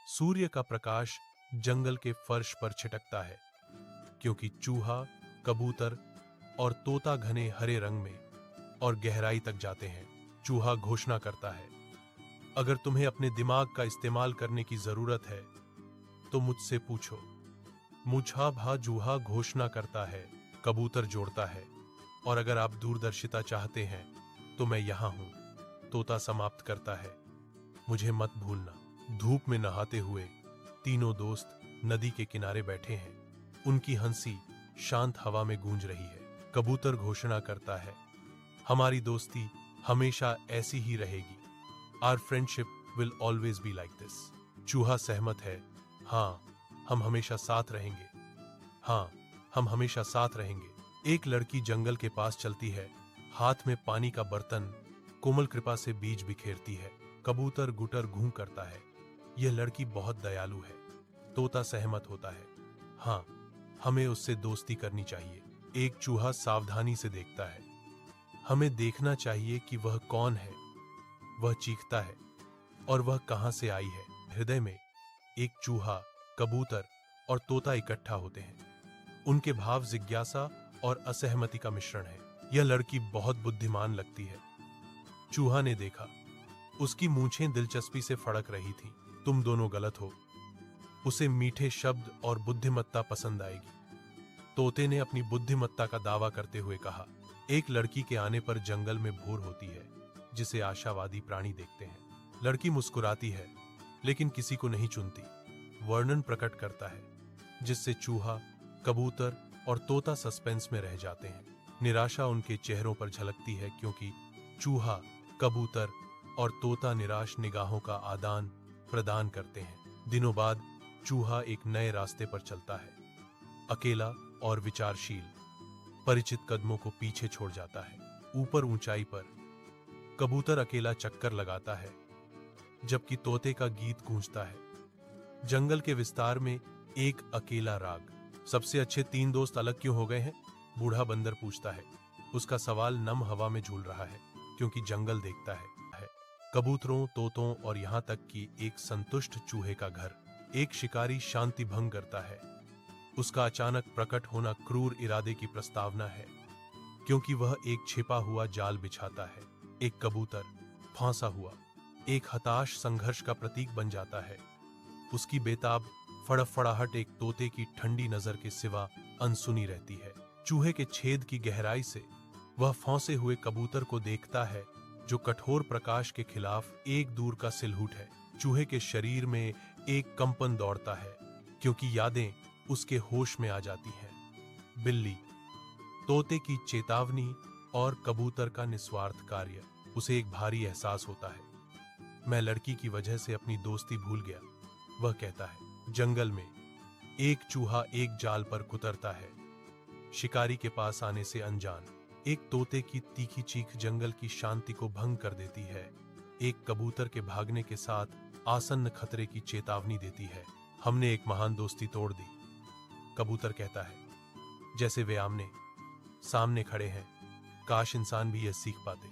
सूर्य का प्रकाश जंगल के फर्श पर छिटकता है, क्योंकि चूहा, कबूतर और तोता घने हरे रंग में और गहराई तक जाते हैं। चूहा घोषणा करता है, अगर तुम्हें अपने दिमाग का इस्तेमाल करने की जरूरत है तो मुझसे पूछो। मुझा भा जूहा घोषणा करता है, कबूतर जोड़ता है, और अगर आप दूरदर्शिता चाहते हैं तो मैं यहां हूं। तोता समाप्त करता है, मुझे मत भूलना। धूप में नहाते हुए तीनों दोस्त नदी के किनारे बैठे हैं। उनकी हंसी शांत हवा में गूंज रही है। कबूतर घोषणा करता है, हमारी दोस्ती हमेशा ऐसी ही रहेगी। Our friendship will always be like this. चूहा सहमत है, हाँ, हम हमेशा साथ रहेंगे। हाँ, हम हमेशा साथ रहेंगे। एक लड़की जंगल के पास चलती है, हाथ में पानी का बर्तन, कोमल कृपा से बीज बिखेरती है। कबूतर गुटर घूं करता है, यह लड़की बहुत दयालु है। तोता सहमत होता है, हाँ, हमें उससे दोस्ती करनी चाहिए। एक चूहा सावधानी से देखता है, हमें देखना चाहिए कि वह कौन है। वह चीखता है, और वह कहां से आई है। हृदय में एक चूहा, कबूतर और तोता इकट्ठा होते हैं। उनके भाव जिज्ञासा और असहमति का मिश्रण है। यह लड़की बहुत बुद्धिमान लगती है। चूहा ने देखा, उसकी मूंछें दिलचस्पी से फड़क रही थीं। तुम दोनों गलत हो, उसे मीठे शब्द और बुद्धिमत्ता पसंद आएगी। तोते ने अपनी बुद्धिमत्ता का दावा करते हुए कहा। एक लड़की के आने पर जंगल में भोर होती है, जिसे आशावादी प्राणी देखते हैं। लड़की मुस्कुराती है, लेकिन किसी को नहीं चुनती। वर्णन प्रकट करता है, जिससे चूहा, कबूतर और तोता सस्पेंस में रह जाते हैं। निराशा उनके चेहरों पर झलकती है, क्योंकि चूहा, कबूतर और तोता निराश निगाहों का आदान प्रदान करते हैं। दिनों बाद चूहा एक नए रास्ते पर चलता है, अकेला और विचारशील। परिचित कदमों को पीछे छोड़ जाता है। ऊपर ऊंचाई पर कबूतर अकेला चक्कर लगाता है, जबकि तोते का गीत गूंजता है। जंगल के विस्तार में एक अकेला राग। सबसे अच्छे तीन दोस्त अलग क्यों हो गए हैं? बूढ़ा बंदर पूछता है। उसका सवाल नम हवा में झूल रहा है, क्योंकि जंगल देखता है कबूतरों, तोतों और यहां तक कि एक संतुष्ट चूहे का घर। एक शिकारी शांति भंग करता है। उसका अचानक प्रकट होना क्रूर इरादे की प्रस्तावना है, क्योंकि वह एक छिपा हुआ जाल बिछाता है। एक कबूतर फांसा हुआ एक हताश संघर्ष का प्रतीक बन जाता है। उसकी बेताब फड़फड़ाहट एक तोते की ठंडी नजर के सिवा अनसुनी रहती है। चूहे के छेद की गहराई से वह फंसे हुए कबूतर को देखता है, जो कठोर प्रकाश के खिलाफ एक दूर का सिलहूट है। चूहे के शरीर में एक कंपन दौड़ता है, क्योंकि यादें उसके होश में आ जाती हैं। बिल्ली, तोते की चेतावनी और कबूतर का निस्वार्थ कार्य। उसे एक भारी एहसास होता है, मैं लड़की की वजह से अपनी दोस्ती भूल गया। वह कहता है। जंगल में एक चूहा एक जाल पर कुतरता है, शिकारी के पास आने से अनजान। एक तोते की तीखी चीख जंगल की शांति को भंग कर देती है। एक कबूतर के भागने के साथ आसन्न खतरे की चेतावनी देती है। हमने एक महान दोस्ती तोड़ दी, कबूतर कहता है, जैसे वे आमने सामने खड़े हैं। काश इंसान भी यह सीख पाते।